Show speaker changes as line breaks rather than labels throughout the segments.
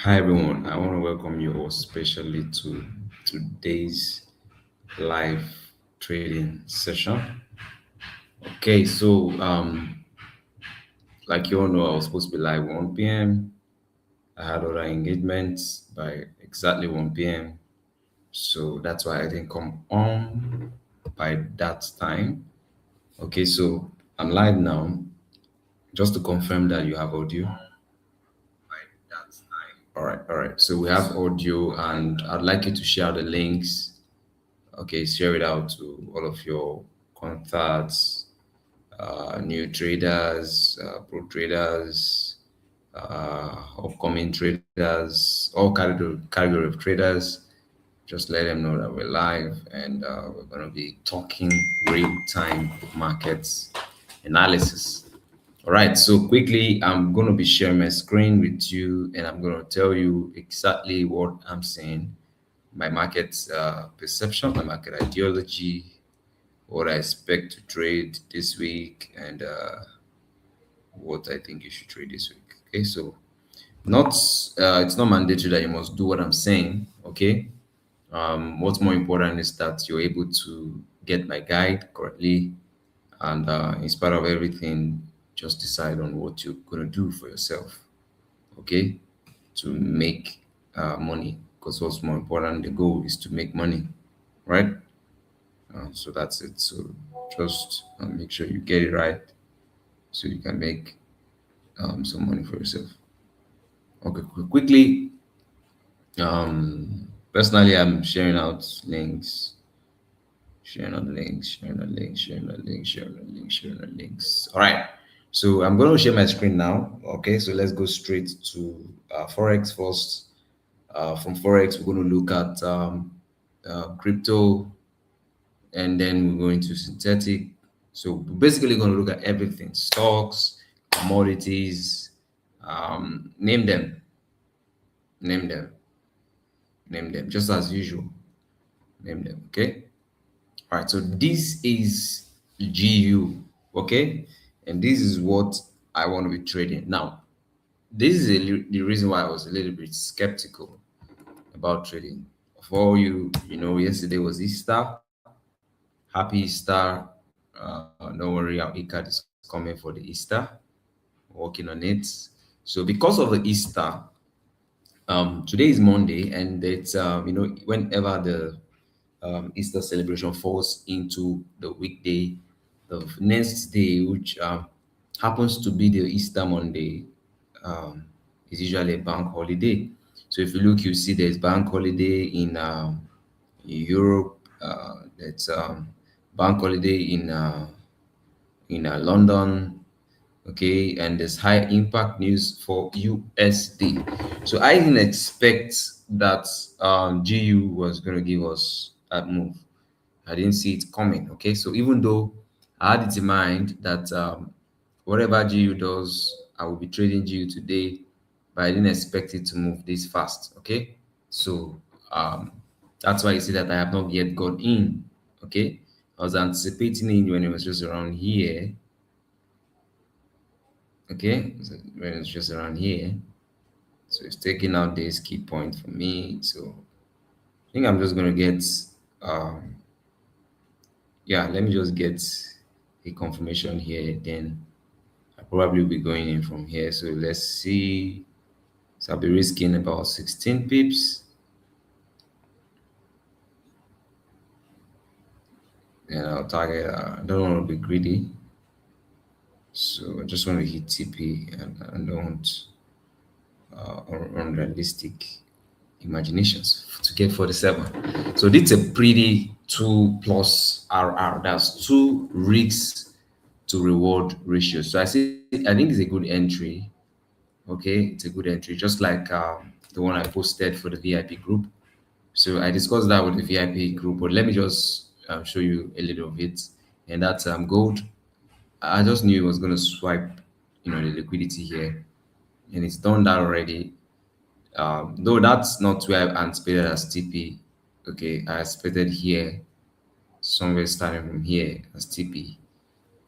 Hi everyone, I want to welcome you all especially to today's live trading session. Okay, so like you all know, I was supposed to be live 1 p.m. I had other engagements by exactly 1 p.m. So that's why I didn't come on by that time. Okay, so I'm live now. Just to confirm that you have audio. All right. So we have audio, and I'd like you to share the links. Okay, share it out to all of your contacts, new traders, pro traders, upcoming traders, all category of traders. Just let them know that we're live and we're going to be talking real time markets analysis. All right, so quickly, I'm going to be sharing my screen with you and I'm going to tell you exactly what I'm seeing, my market perception, my market ideology, what I expect to trade this week, and what I think you should trade this week. Okay, so not it's not mandatory that you must do what I'm saying. Okay, what's more important is that you're able to get my guide correctly, and in spite of everything, just decide on what you're gonna do for yourself. Okay, to make money, because what's more important, the goal is to make money, right? So that's it. So just make sure you get it right so you can make some money for yourself. Okay, quickly. Personally, I'm sharing out links, sharing out links, sharing out links, sharing out links, sharing out links, sharing out links. All right. So I'm going to share my screen now. Okay, so let's go straight to Forex first. From Forex, we're going to look at crypto, and then we're going to synthetic. So we're basically going to look at everything: stocks, commodities, name them, name them, name them, just as usual, name them. Okay. All right. So this is GU. Okay, and this is what I want to be trading now. This is the reason why I was a little bit skeptical about trading. For you, yesterday was Easter. Happy Easter. Don't worry, our e-card is coming for the Easter. Working on it. So because of the Easter, today is Monday, and it's whenever the Easter celebration falls into the weekday, the next day, which happens to be the Easter Monday, is usually a bank holiday. So if you look, you see there's bank holiday in Europe. There's bank holiday in London. Okay, and there's high impact news for USD. So I didn't expect that GU was going to give us that move. I didn't see it coming. Okay, so even though I had it in mind that whatever GU does, I will be trading GU today, but I didn't expect it to move this fast. Okay, so that's why you see that I have not yet got in. Okay, I was anticipating it when it was just around here. Okay, so when it's just around here, so it's taking out this key point for me. So I think I'm just gonna get um yeah, let me just get a confirmation here, then I probably will be going in from here. So let's see. So I'll be risking about 16 pips. And I'll target, I don't want to be greedy. So I just want to hit TP, and I don't unrealistic imaginations to get 47. So this is a pretty 2 plus RR. That's 2 risks to reward ratio. So I think it's a good entry. Okay, it's a good entry, just like the one I posted for the VIP group. So I discussed that with the VIP group, but let me just show you a little of it. And that's gold. I just knew it was going to swipe, the liquidity here, and it's done that already. Though that's not where I anticipated as TP. Okay, I expected here, somewhere starting from here as TP,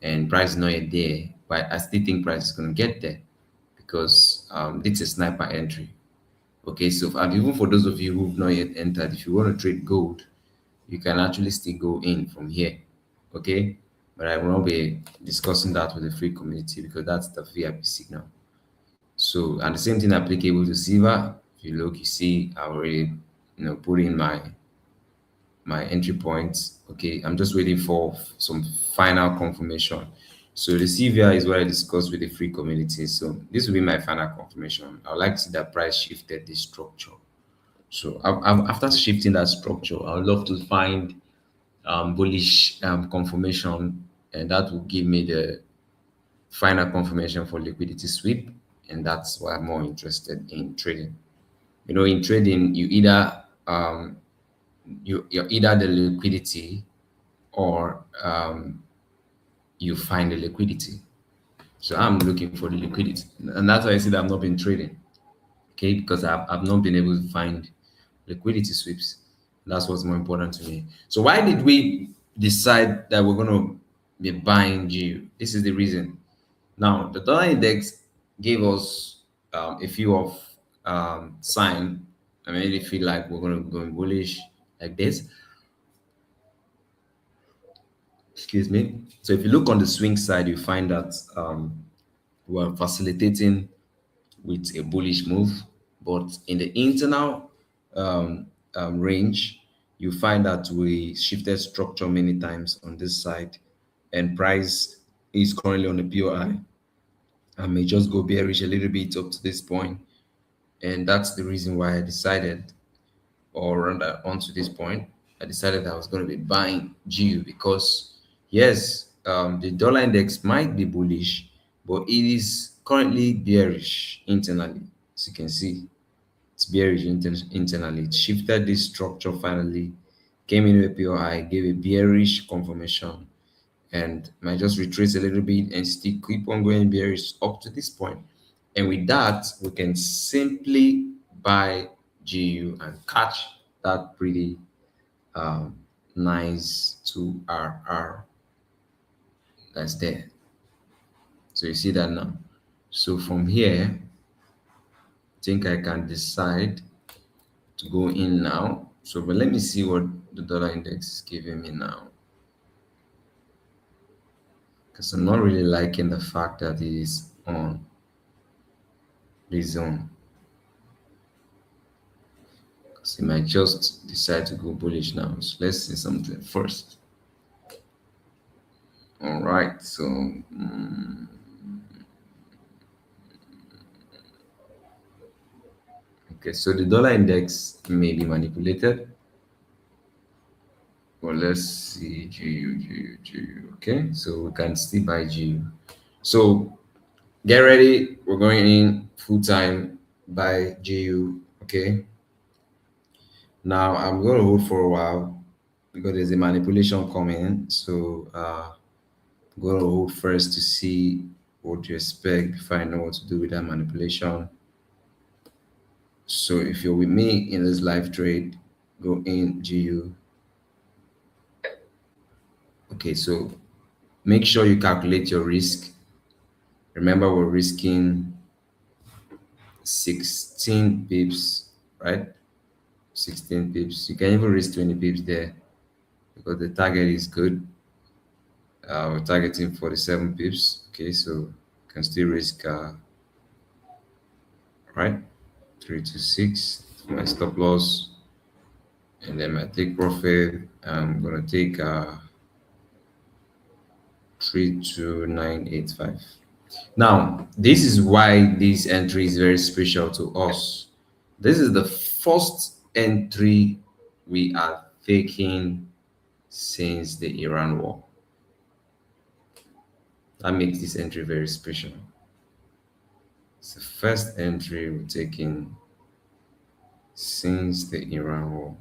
and price is not yet there, but I still think price is going to get there because it's a sniper entry. Okay, so and even for those of you who've not yet entered, if you want to trade gold, you can actually still go in from here. Okay, but I will not be discussing that with the free community because that's the VIP signal. So, and the same thing applicable to silver. If you look, you see I already, put in my entry points. Okay, I'm just waiting for some final confirmation. So the CVR is what I discussed with the free community. So this will be my final confirmation. I would like to see that price shifted this structure. So after shifting that structure, I would love to find bullish confirmation, and that will give me the final confirmation for liquidity sweep, and that's why I'm more interested in trading. In trading, you're either the liquidity or you find the liquidity. So I'm looking for the liquidity, and that's why I said I've not been trading. Okay, because I've not been able to find liquidity sweeps. That's what's more important to me. So why did we decide that we're going to be buying GU? This is the reason. Now the dollar index gave us a few of sign. I made it feel like we're going to go bullish like this. Excuse me. So if you look on the swing side, you find that we're facilitating with a bullish move, but in the internal range, you find that we shifted structure many times on this side, and price is currently on the POI and may just go bearish a little bit up to this point, and that's the reason why I decided, or rather onto this point, I decided I was going to be buying GU because yes, the dollar index might be bullish, but it is currently bearish internally. As you can see, it's bearish internally. It shifted this structure finally, came into a POI, gave a bearish confirmation, and might just retrace a little bit and still keep on going bearish up to this point. And with that, we can simply buy GU and catch that pretty nice 2RR that's there. So you see that now. So from here, I think I can decide to go in now. So, but let me see what the dollar index is giving me now, because I'm not really liking the fact that it is on this zone. Because it might just decide to go bullish now. So let's see something first. All right. So okay. So the dollar index may be manipulated. Well, let's see GU. Okay, so we can still buy GU. So get ready. We're going in full time by GU. Okay. Now I'm going to hold for a while because there's a manipulation coming. So I'm going to hold first to see what to expect before I know what to do with that manipulation. So if you're with me in this live trade, go in GU. Okay, so make sure you calculate your risk. Remember, we're risking 16 pips, right? 16 pips. You can even risk 20 pips there because the target is good. We're targeting 47 pips. Okay, so you can still risk, right? 3 to 6 my stop loss, and then my take profit. I'm gonna take 32985. Now, this is why this entry is very special to us. This is the first entry we are taking since the Iran war. That makes this entry very special. It's the first entry we're taking since the Iran war.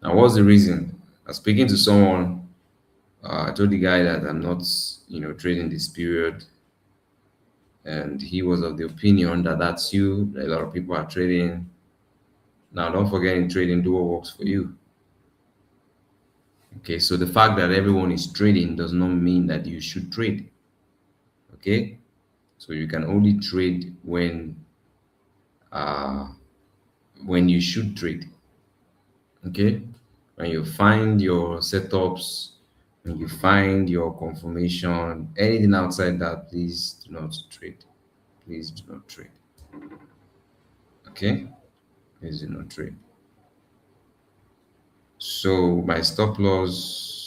Now, what's the reason? I was speaking to someone. I told the guy that I'm not, trading this period, and he was of the opinion that that's you. That a lot of people are trading. Now, don't forget, in trading, do what works for you. Okay, so the fact that everyone is trading does not mean that you should trade. Okay, so you can only trade when when you should trade. Okay, when you find your setups, when you find your confirmation, anything outside that, please do not trade. Please do not trade. Okay, please do not trade. So my stop loss,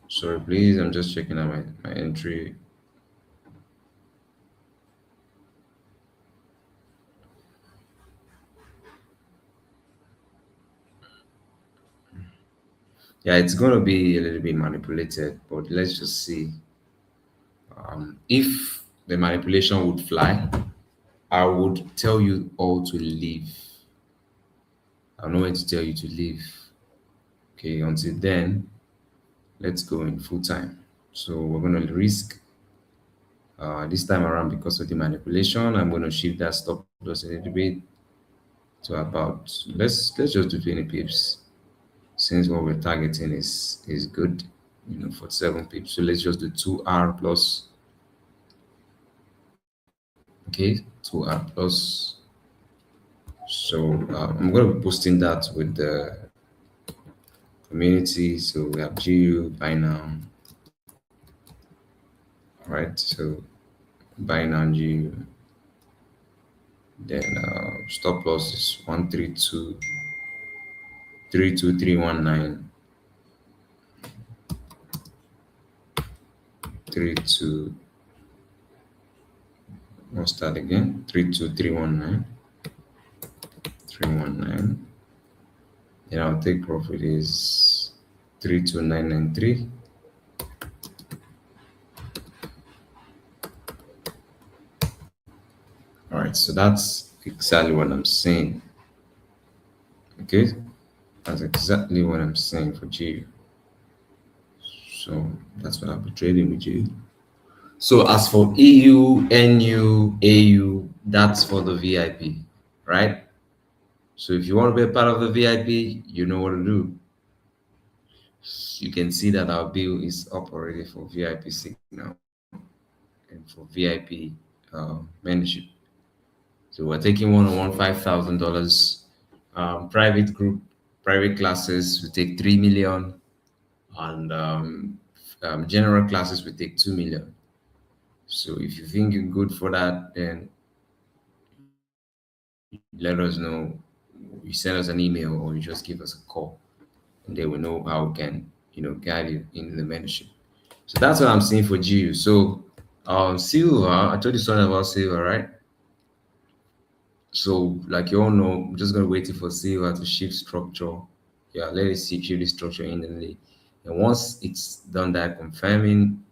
sorry, please, I'm just checking out my entry. Yeah, it's going to be a little bit manipulated, but let's just see. If the manipulation would fly, I would tell you all to leave. I'm not going to tell you to leave. Okay, until then, let's go in full time. So we're going to risk this time around because of the manipulation. I'm going to shift that stop loss a little bit to about, let's just do 20 pips, since what we're targeting is good, 47 pips. So let's just do 2R plus. Okay, 2R plus. So I'm going to be posting that with the community. So we have GU buy now. All right, so buy now GU. Then stop loss is 132 32319 32. What's that again? 32319 319. Then our take profit is 32993. All right, so that's exactly what I'm saying. Okay, that's exactly what I'm saying for GU. So that's what I'll be trading with you. So as for EU, NU, AU, that's for the VIP, right? So if you want to be a part of the VIP, you know what to do. You can see that our bill is up already for VIP signal and for VIP membership. So we're taking one-on-one $5,000. Private group, private classes, we take 3 million, and general classes, we take 2 million. So if you think you're good for that, then let us know. You send us an email or you just give us a call, and then we know how we can, guide you in the membership. So that's what I'm seeing for GU. So silver, I told you something about silver, right? So like you all know, I'm just gonna wait for silver to shift structure. Yeah, let it see shift the structure in the day. And once it's done that, confirming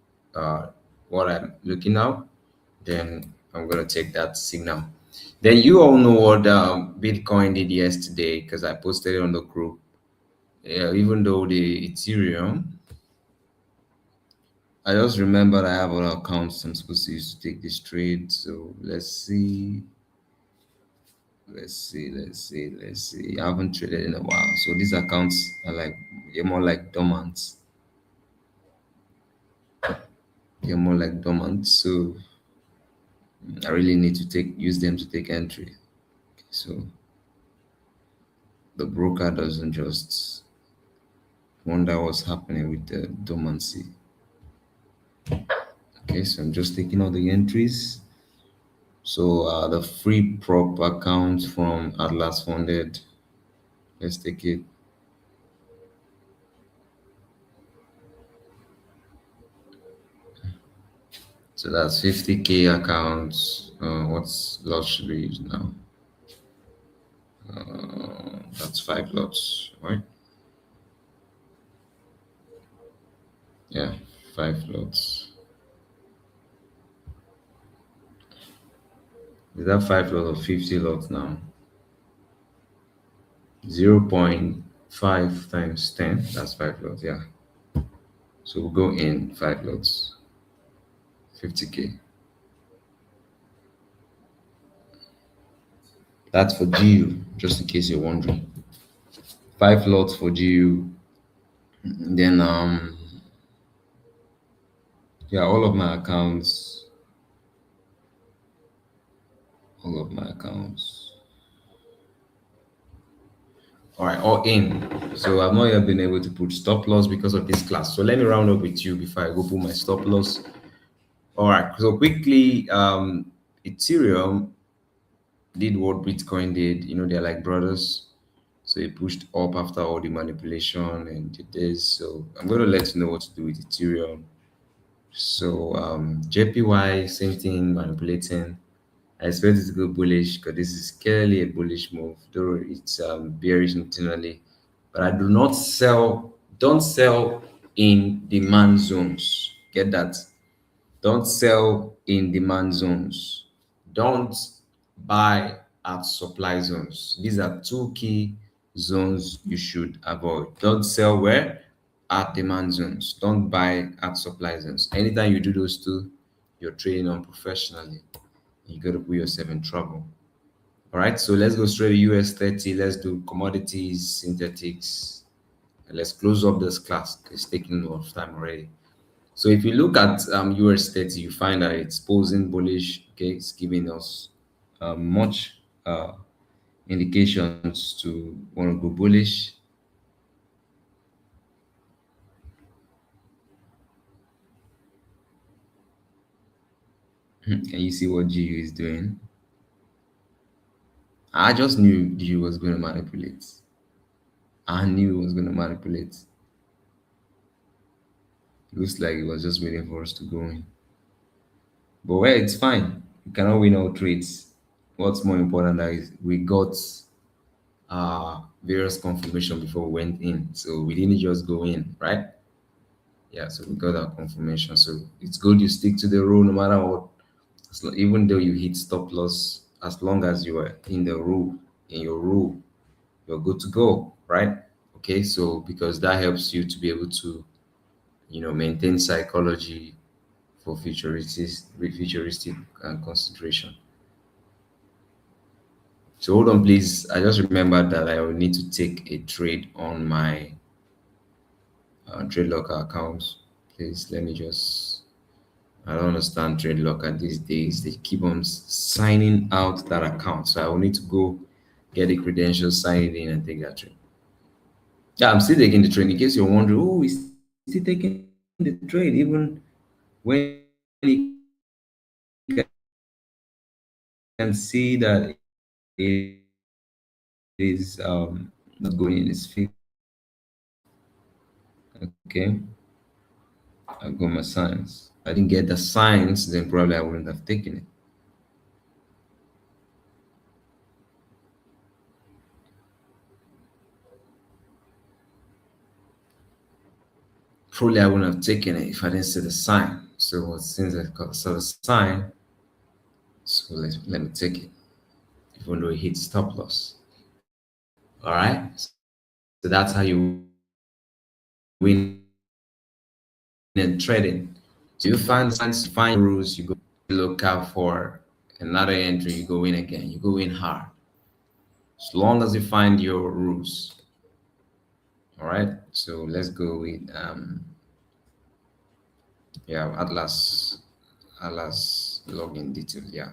what I'm looking at, then I'm gonna take that signal. Then you all know what Bitcoin did yesterday, because I posted it on the group. Yeah, even though the Ethereum, I just remembered I have other accounts I'm supposed to use to take this trade. So let's see. I haven't traded in a while. So these accounts are they're more like dormant. They're more like dormant. So I really need to use them to take entry. So the broker doesn't just wonder what's happening with the dormancy. Okay, so I'm just taking all the entries. So the free prop account from Atlas Funded, let's take it. So that's 50K accounts. What's lot should we use now? That's 5 lots, right? Yeah, 5 lots. Is that 5 lots or 50 lots now? 0.5 times 10, that's 5 lots, yeah. So we'll go in 5 lots, 50K. That's for GU, just in case you're wondering. 5 lots for GU. Then yeah, all of my accounts all of my accounts. All right, all in. So I've not yet been able to put stop loss because of this class. So let me round up with you before I go put my stop loss. All right. So quickly, Ethereum did what Bitcoin did. You know, they're like brothers. So it pushed up after all the manipulation and did this. So I'm going to let you know what to do with Ethereum. So JPY, same thing, manipulating. I expect it to go bullish because this is clearly a bullish move, though it's bearish internally. But I do not sell, don't sell in demand zones. Get that? Don't sell in demand zones. Don't buy at supply zones. These are two key zones you should avoid. Don't sell where? At demand zones. Don't buy at supply zones. Anytime you do those two, you're trading unprofessionally. You got to put yourself in trouble. All right, so let's go straight to US 30. Let's do commodities, synthetics. And let's close up this class. It's taking a lot of time already. So if you look at US 30, you find that it's posing bullish. Okay, it's giving us much indications to want to go bullish. Can you see what GU is doing? I just knew GU was going to manipulate. I knew it was going to manipulate. Looks like it was just waiting for us to go in. But well, it's fine. We cannot win all trades. What's more important is we got various confirmation before we went in. So we didn't just go in, right? Yeah, so we got that confirmation. So it's good you stick to the rule no matter what. Even though you hit stop loss, as long as you are in the rule, in your rule, you're good to go, right? Okay, so because that helps you to be able to, maintain psychology for futuristic consideration. So hold on, please. I just remembered that I will need to take a trade on my trade locker account. Please let me just. I don't understand trade locker these days. They keep on signing out that account, so I will need to go get the credentials, sign it in, and take that trade. Yeah, I'm still taking the trade. In case you're wondering, oh, he's still taking the trade even when he can see that it is not going in his favor. Okay, I got my signs. If I didn't get the signs, then probably I wouldn't have taken it. Probably I wouldn't have taken it if I didn't see the sign. So since saw the sign, so let me take it, even though it hits stop loss. All right. So that's how you win in trading. So you find signs, find rules, you go look out for another entry, you go in again, you go in hard. As long as you find your rules. All right. So let's go with yeah, Atlas login details. Yeah.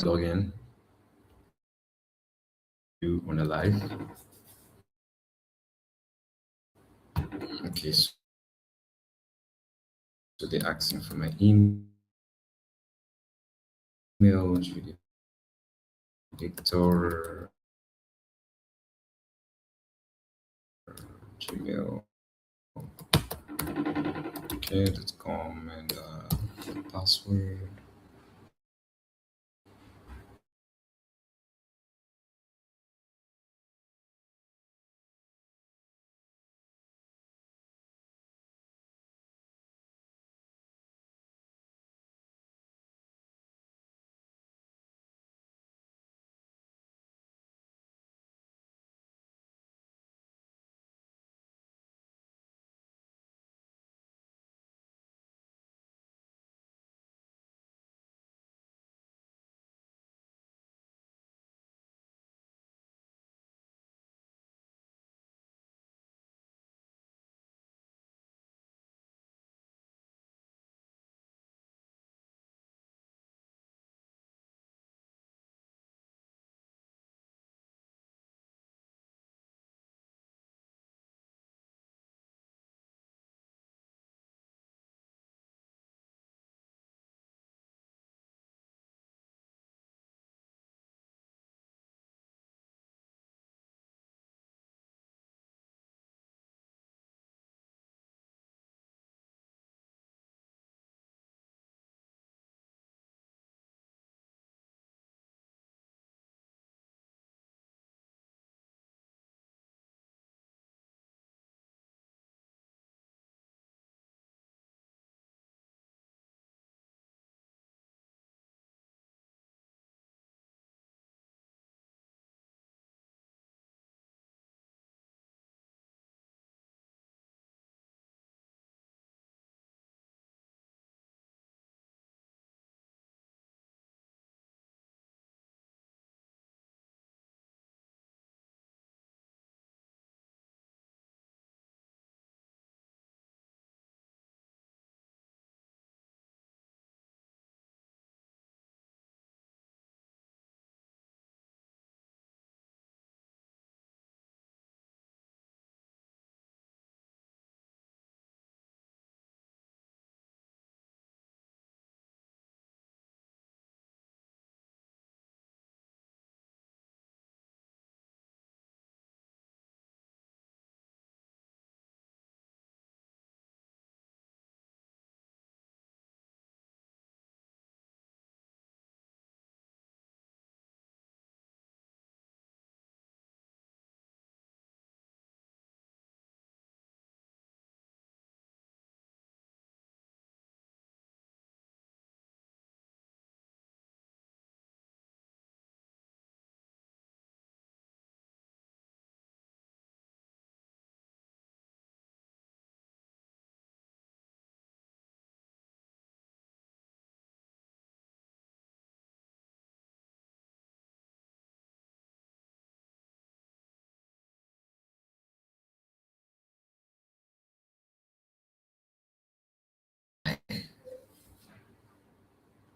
Login you on the live. Okay, so they're asking for my email, Victor Gmail. Okay, let's com and password.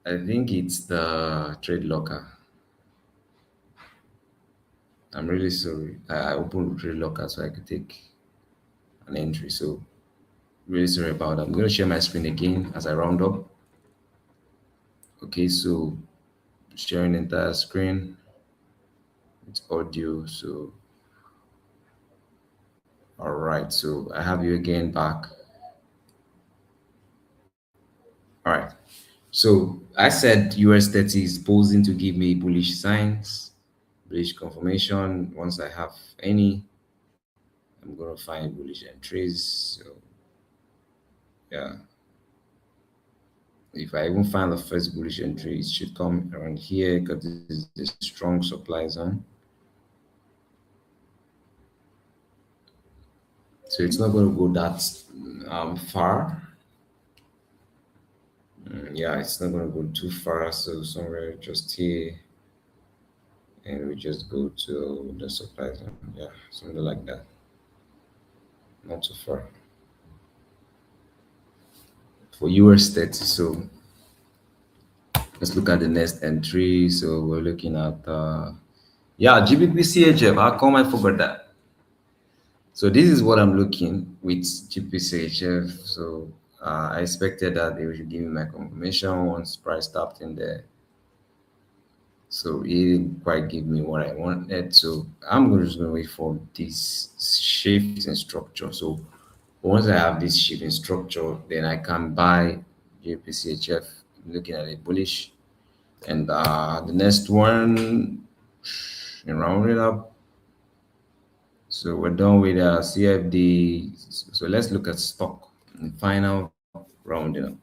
I think it's the trade locker. I'm really sorry. I opened trade locker so I could take an entry. So really sorry about that. I'm going to share my screen again as I round up. Okay, so sharing entire screen. It's audio. So all right. So I have you again back. All right. So I said US 30 is posing to give me bullish signs, bullish confirmation. Once I have any, I'm gonna find bullish entries. So yeah, if I even find the first bullish entry, it should come around here because this is the strong supply zone. So it's not gonna go that far. Yeah, it's not gonna go too far. So somewhere just here, and we just go to the supply zone. Yeah, something like that. Not too far for US 30. So let's look at the next entry. So we're looking at yeah, GBPCHF. How come I forgot that? So this is what I'm looking with GBPCHF. So I expected that they should give me my confirmation once price tapped in there. So it didn't quite give me what I wanted. So just gonna wait for this shift in structure. So once I have this shift in structure, then I can buy GBPCHF looking at it bullish. And the next one, and round it up. So we're done with CFD. So let's look at stock and final rounding up.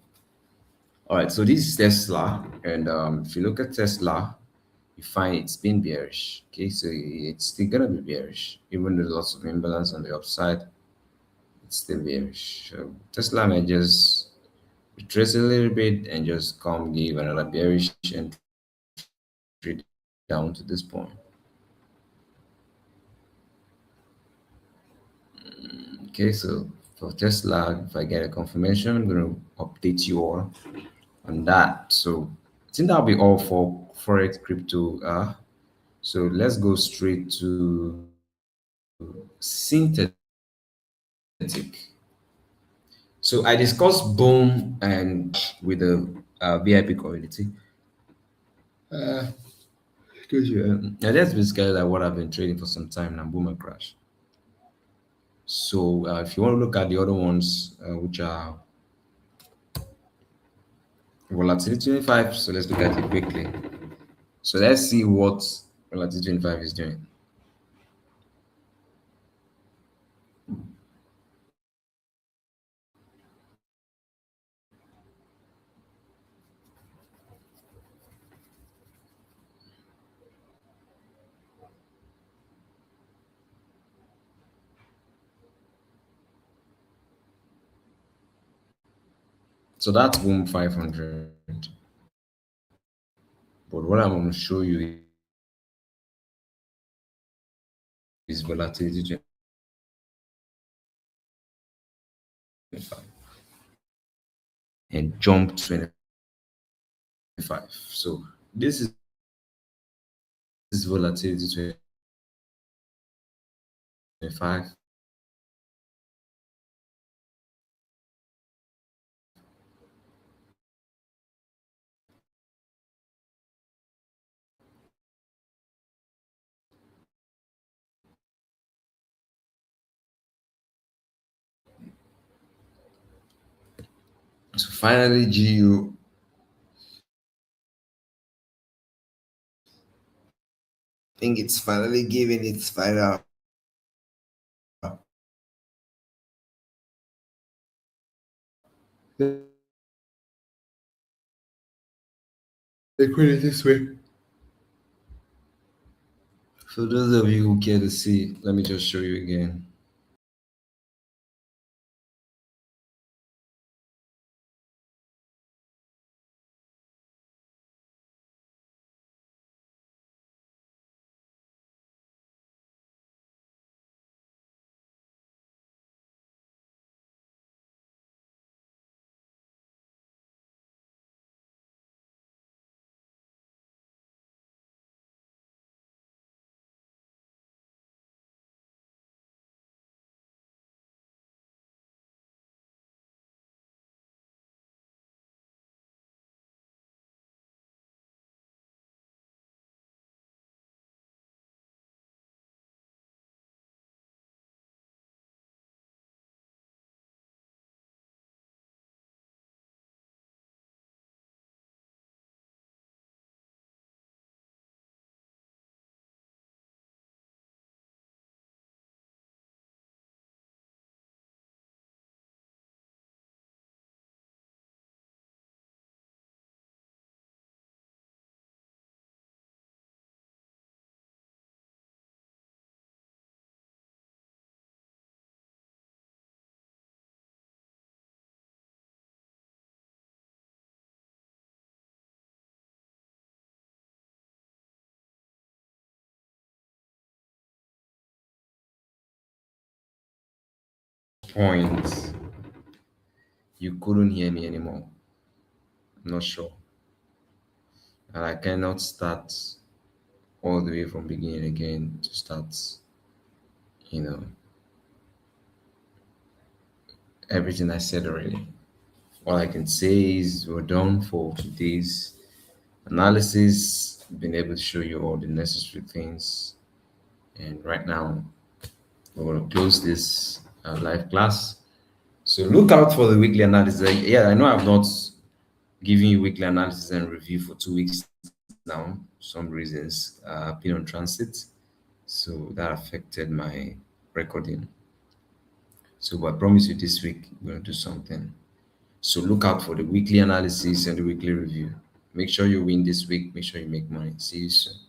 All right, so this is Tesla, and if you look at Tesla, you find it's been bearish. Okay, so it's still gonna be bearish, even though there's lots of imbalance on the upside. It's still bearish. So Tesla may just retrace a little bit and just come give another bearish entry down to this point. Okay, so for Tesla, if I get a confirmation, I'm going to update you all on that. So I think that'll be all for Forex crypto. So let's go straight to synthetic. So I discussed boom and with the VIP community. Uh, excuse me. And that's basically like what I've been trading for some time now, boom and crash. So if you want to look at the other ones, which are volatility 25, so let's look at it quickly. So let's see what volatility 25 is doing. So that's boom 500. But what I'm going to show you is volatility 25 and jump 25. So this is volatility 25. So finally, GU, I think it's finally giving its final liquidity this way. For those of you who care to see, let me just show you again. point you couldn't hear me anymore. I'm not sure. And I cannot start all the way from beginning again to start, you know, everything I said already. All I can say is we're done for today's analysis. Been able to show you all the necessary things. And right now, we're going to close this live class. So look out for the weekly analysis. Yeah, I know I've not given you weekly analysis and review for 2 weeks now. Some reasons I've been on transit, so that affected my recording. So I promise you this week we're going to do something. So look out for the weekly analysis and the weekly review. Make sure you win this week. Make sure you make money. See you soon.